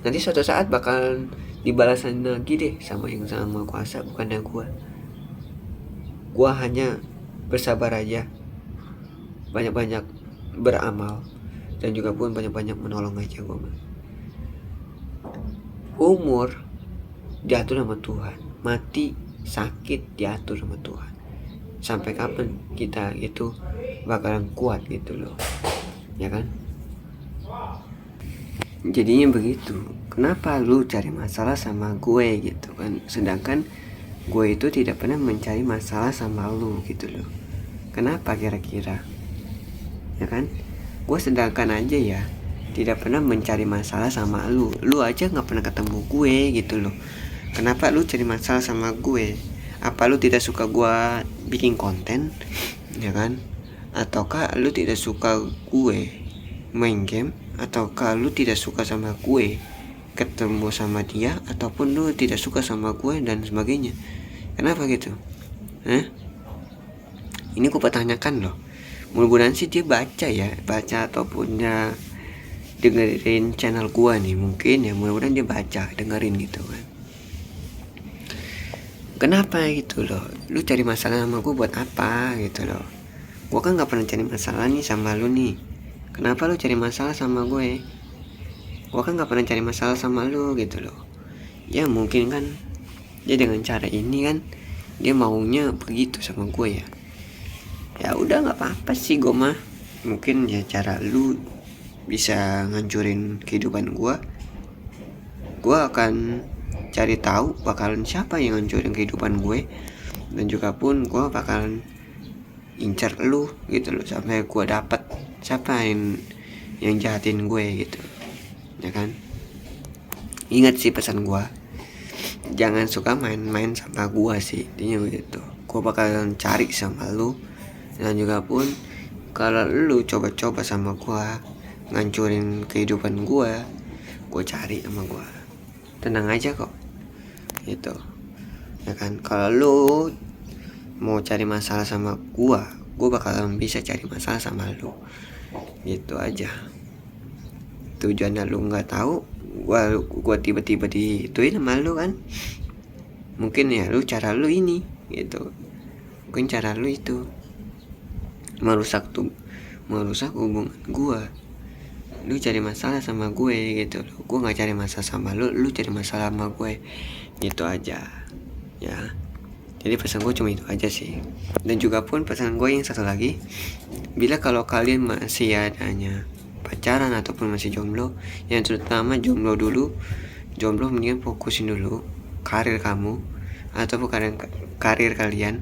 Nanti suatu saat bakal dibalasan lagi deh sama yang Sang Maha Kuasa, bukannya gue. Gue hanya bersabar aja, banyak-banyak beramal, dan juga pun banyak-banyak menolong aja gue. Umur diatur sama Tuhan, mati sakit diatur sama Tuhan. Sampai kapan kita itu bakalan kuat gitu loh, ya kan? Jadinya begitu. Kenapa lu cari masalah sama gue gitu kan? Sedangkan gue itu tidak pernah mencari masalah sama lu gitu loh. Kenapa kira-kira? Ya kan? Gue sedangkan aja ya tidak pernah mencari masalah sama lu. Lu aja gak pernah ketemu gue gitu loh. Kenapa lu cari masalah sama gue? Apa lu tidak suka gue bikin konten, ya kan? Ataukah lu tidak suka gue main game? Ataukah lu tidak suka sama gue ketemu sama dia? Ataupun lu tidak suka sama gue dan sebagainya? Kenapa gitu? Ini ku pertanyakan loh. Mudah-mudahan sih dia baca ataupun ya dengerin channel gua nih, mungkin ya, mudah-mudahan dia baca, dengerin gitu kan. Kenapa gitu loh? Lu cari masalah sama gua buat apa gitu loh? Gua kan nggak pernah cari masalah nih sama lu nih. Kenapa lu cari masalah sama gue? Gua kan nggak pernah cari masalah sama lu gitu loh. Ya mungkin kan dia dengan cara ini kan dia maunya begitu sama gue ya. Ya udah, nggak apa-apa sih gue mah. Mungkin ya cara lu bisa ngancurin kehidupan gue akan cari tahu bakalan siapa yang ngancurin kehidupan gue, dan juga pun gue bakalan incar lu gitu loh sampai gue dapat siapa yang jahatin gue gitu, ya kan. Ingat sih pesan gue, jangan suka main-main sama gue sih, intinya begitu. Gue bakalan cari sama lu, dan juga pun kalau lu coba-coba sama gua ngancurin kehidupan gua cari sama gua. Tenang aja kok. Gitu. Ya kan? Kalau lu mau cari masalah sama gua bakalan bisa cari masalah sama lu. Gitu aja. Tujuannya lu nggak tahu, gua tiba-tiba dituin sama lu kan. Mungkin ya lu cara lu ini gitu. Mungkin cara lu itu merusak hubungan gue. Lu cari masalah sama gue gitu loh. Gue nggak cari masalah sama lu cari masalah sama gue, gitu aja ya. Jadi pesan gue cuma itu aja sih. Dan juga pun pesan gue yang satu lagi, bila kalau kalian masih adanya pacaran ataupun masih jomblo, yang terutama jomblo mendingan fokusin dulu karir kamu ataupun karir kalian.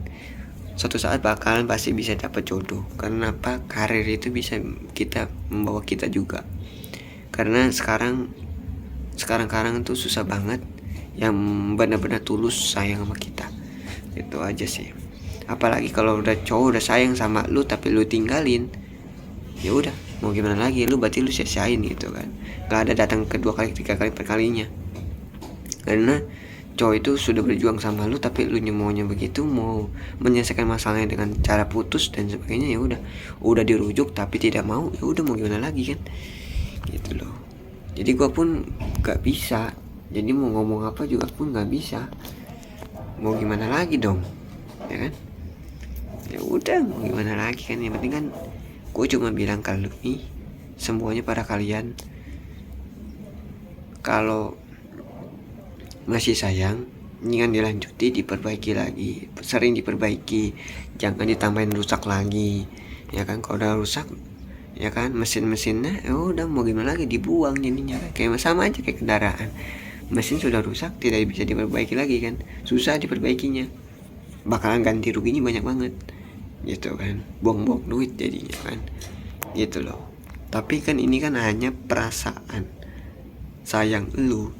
Suatu saat bakalan pasti bisa dapat jodoh. Karena apa? Karir itu bisa membawa kita juga. Karena sekarang tuh susah banget yang benar-benar tulus sayang sama kita. Itu aja sih. Apalagi kalau cowok udah sayang sama lu tapi lu tinggalin, ya udah, mau gimana lagi, lu berarti lu sia-siain gitu kan. Gak ada datang kedua kali, ketiga kali, perkalinya. Karena cowok itu sudah berjuang sama lu tapi lu maunya begitu, mau menyelesaikan masalahnya dengan cara putus dan sebagainya, ya udah dirujuk tapi tidak mau, ya udah mau gimana lagi kan, gitu loh. Jadi gua pun gak bisa, jadi mau ngomong apa juga pun gak bisa, mau gimana lagi dong, ya kan. Ya udah, mau gimana lagi kan, yang penting kan gua cuma bilang kalau nih semuanya pada kalian, kalau masih sayang, jangan dilanjuti, diperbaiki lagi, sering diperbaiki, jangan ditambahin rusak lagi, ya kan. Kalau udah rusak, ya kan, mesinnya, ya udah mau gimana lagi, dibuang jadinya. Kayak sama aja kayak kendaraan, mesin sudah rusak, tidak bisa diperbaiki lagi kan, susah diperbaikinya, bakalan ganti ruginya banyak banget, gitu kan, buang-buang duit jadinya kan, gitu loh. Tapi kan ini kan hanya perasaan sayang lu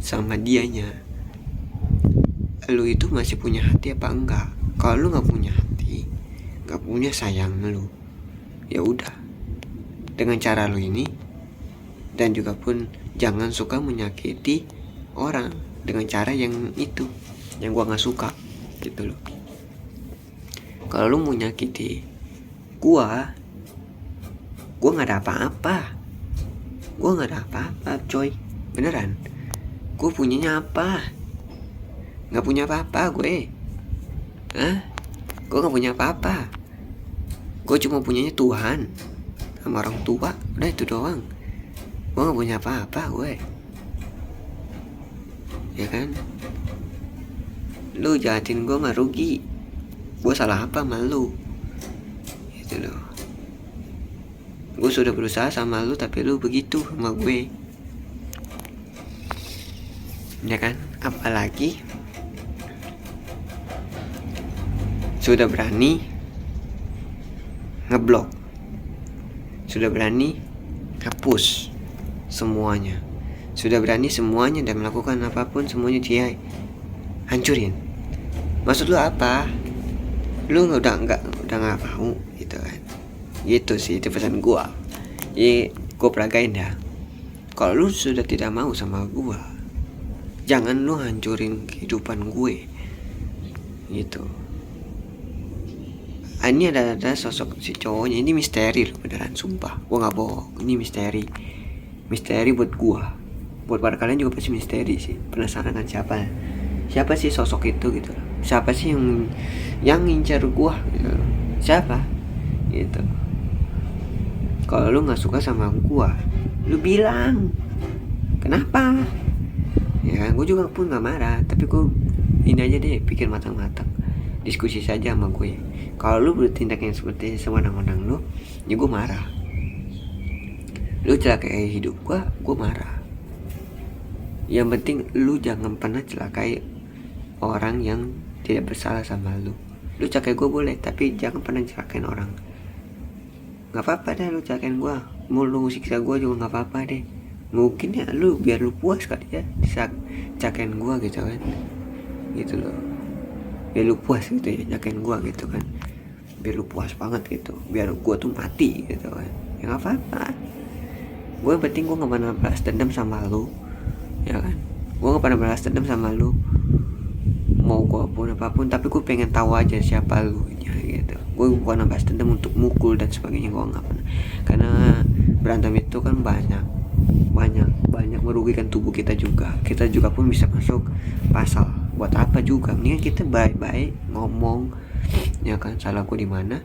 sama dianya. Lu itu masih punya hati apa enggak? Kalau lu nggak punya hati, nggak punya sayang lu, ya udah, dengan cara lu ini. Dan juga pun jangan suka menyakiti orang dengan cara yang itu, yang gua nggak suka, gitu loh. Kalau lu mau nyakiti gua nggak ada apa-apa, coy, beneran. Gue punyanya apa? Gak punya apa-apa gue. Gue gak punya apa-apa. Gue cuma punyanya Tuhan sama orang tua, udah itu doang. Gue gak punya apa-apa gue, ya kan. Lu jahatin gue mah rugi. Gue salah apa sama lu, gitu loh. Gue sudah berusaha sama lu tapi lu begitu sama gue, ya kan. Apalagi sudah berani ngeblok, sudah berani hapus semuanya, sudah berani semuanya dan melakukan apapun semuanya dia hancurin. Maksud lu apa? Lu udah nggak mau gitu kan? Gitu sih itu pesan gua. Jadi gua peragain dah. Kalau lu sudah tidak mau sama gua, jangan lu hancurin kehidupan gue. Gitu. Ini ada sosok si cowoknya ini misteri loh, beneran sumpah. Gua nggak bohong. Ini misteri buat gua. Buat para kalian juga pasti misteri sih. Penasaran kan siapa sih sosok itu gitu loh. Siapa sih yang ngincar gua gitu loh. Siapa gitu. Kalau lu nggak suka sama gua, lu bilang kenapa ya kan. Gue juga pun nggak marah, tapi gue ini aja deh, pikir matang-matang, diskusi saja sama gue. Kalau lu bertindak yang seperti sewenang-wenang lu, ya gue marah. Lu celakai hidup gue marah. Yang penting lu jangan pernah celakai orang yang tidak bersalah sama lu. Lu celakai gue boleh, tapi jangan pernah celakain orang. Gak apa-apa deh lu celakain gue, mau lu siksa gue juga gak apa-apa deh. Mungkin ya lu biar lu puas kali ya celakain gue gitu kan. Gitu loh, biar lu puas gitu ya celakain gue gitu kan. Biar lu puas banget gitu, biar gue tuh mati gitu kan. Ya gak apa-apa. Gue penting gue gak pernah balas dendam sama lu, ya kan. Gue gak pernah balas dendam sama lu, mau gue pun apapun, tapi gue pengen tahu aja siapa lu ya, gitu. Gue bukan balas dendam untuk mukul dan sebagainya, gue gak pernah. Karena berantem itu kan banyak merugikan tubuh kita juga. Kita juga pun bisa masuk pasal. Buat apa juga, mendingan kita baik-baik ngomong, ya kan, salah gue di mana,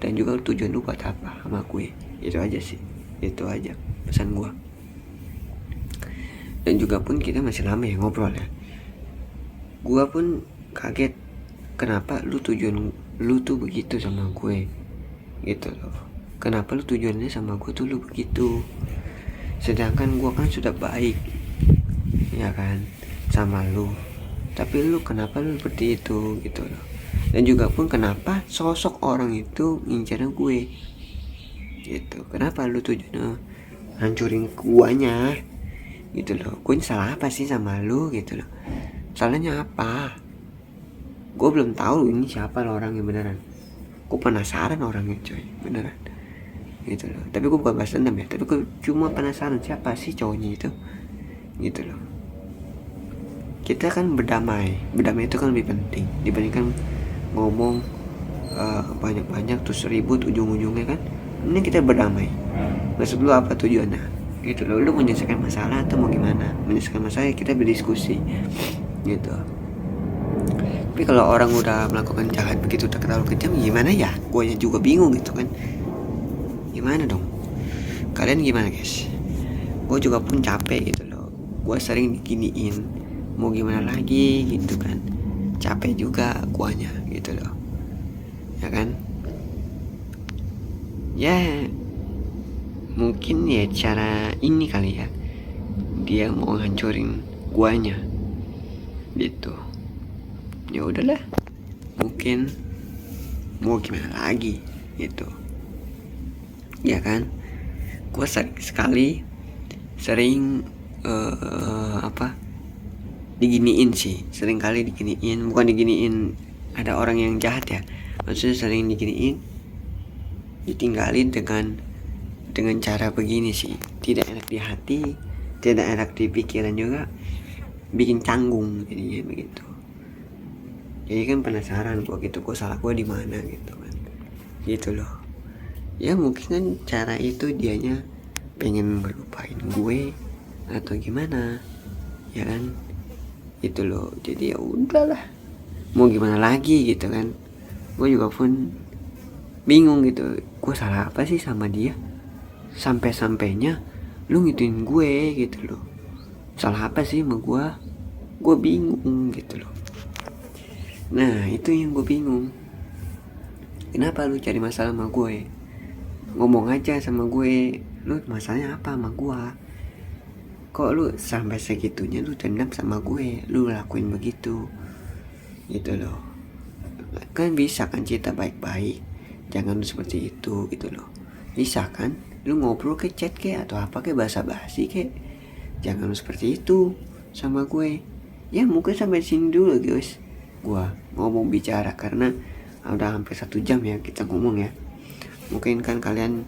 dan juga tujuan lu buat apa sama gue. Itu aja sih, itu aja pesan gue. Dan juga pun kita masih lama ya ngobrol ya. Gue pun kaget kenapa lu tujuan lu tuh begitu sama gue gitu loh. Kenapa lu tujuannya sama gue tuh lu begitu, sedangkan gue kan sudah baik ya kan sama lu, tapi lu kenapa lu seperti itu gitu loh. Dan juga pun kenapa sosok orang itu ngincar gue gitu. Kenapa lu tujuannya hancurin guanya gitu loh. Gue salah apa sih sama lu gitu loh. Salahnya apa? Gue belum tahu ini siapa lo orangnya beneran. Gue penasaran orangnya coy, beneran gitu loh. Tapi gue bukan balas dendam ya, tapi gue cuma penasaran siapa sih cowoknya itu gitu loh. Kita kan berdamai itu kan lebih penting dibandingkan ngomong banyak-banyak terus ribut ujung-ujungnya kan. Ini kita berdamai. Maksud lu apa tujuannya gitu loh. Lu menyelesaikan masalah atau mau gimana? Menyelesaikan masalah kita berdiskusi gitu. Tapi kalau orang udah melakukan jahat begitu udah terlalu kejam, gimana ya? Guanya juga bingung gitu kan. Gimana dong? Kalian gimana guys? Gue juga pun capek gitu loh. Gue sering diginiin, mau gimana lagi gitu kan. Capek juga guanya gitu loh, ya kan. Ya mungkin ya cara ini kali ya, dia mau hancurin guanya gitu. Ya udahlah, mungkin mau gimana lagi gitu, ya kan. Gue sering diginiin sih, sering kali diginiin. Bukan diginiin ada orang yang jahat ya, maksudnya sering diginiin, ditinggalin dengan cara begini sih. Tidak enak di hati, tidak enak di pikiran juga, bikin canggung jadinya begitu. Jadi kan penasaran gue gitu, gue salah gue di mana gitu kan, gitu loh. Ya mungkin kan cara itu dianya pengen melupain gue atau gimana, ya kan, gitu loh. Jadi ya udahlah, mau gimana lagi gitu kan. Gue juga pun bingung gitu, gue salah apa sih sama dia sampai-sampainya lu ngituin gue gitu loh. Salah apa sih sama gue bingung gitu loh. Nah itu yang gue bingung, kenapa lu cari masalah sama gue? Ngomong aja sama gue, lu masalahnya apa sama gue? Kok lu sampai segitunya lu dendam sama gue, lu lakuin begitu gitu loh. Kan bisa kan cerita baik-baik, jangan lu seperti itu gitu loh. Bisa kan lu ngobrol ke chat ke atau apa ke basa-basi ke, jangan lu seperti itu sama gue Ya mungkin sampai sini dulu guys gua ngomong bicara, karena udah hampir 1 jam ya kita ngomong ya. Mungkin kan kalian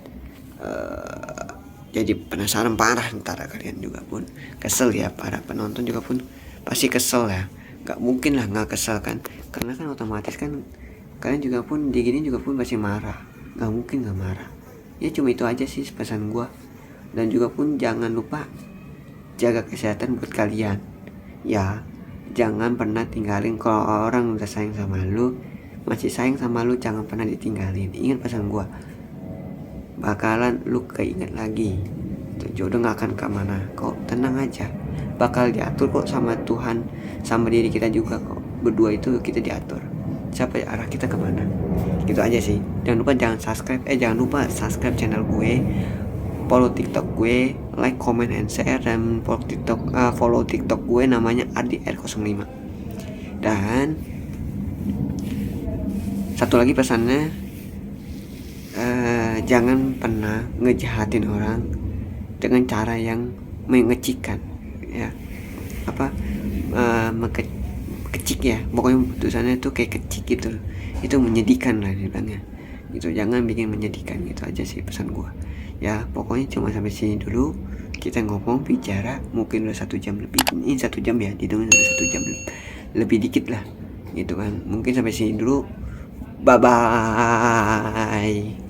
jadi penasaran parah, ntar kalian juga pun kesel ya, para penonton juga pun pasti kesel ya. Gak mungkin lah nggak kesel kan, karena kan otomatis kan kalian juga pun digini juga pun pasti marah. Gak mungkin gak marah ya. Cuma itu aja sih pesan gua. Dan juga pun jangan lupa jaga kesehatan buat kalian ya. Jangan pernah tinggalin. Kalau orang udah sayang sama lu, masih sayang sama lu, jangan pernah ditinggalin. Ingat pesan gua, bakalan lu keinget lagi. Jodoh gak akan kemana kok, tenang aja, bakal diatur kok sama Tuhan, sama diri kita juga kok. Berdua itu kita diatur siapa arah kita kemana. Gitu aja sih. Jangan lupa subscribe channel gue, follow TikTok gue, like, comment, and share, dan follow TikTok gue namanya ADR05. Dan satu lagi pesannya, jangan pernah ngejahatin orang dengan cara yang mengecikan ya, kecik ya, pokoknya putusannya tuh kayak kecik gitu. Itu menyedihkan lah dibilangnya gitu. Jangan bikin menyedihkan, gitu aja sih pesan gua ya. Pokoknya cuma sampai sini dulu kita ngomong bicara. Mungkin udah 1 jam lebih, ini 1 jam ya, dihitung udah 1 jam lebih dikit lah gitu kan. Mungkin sampai sini dulu, bye bye.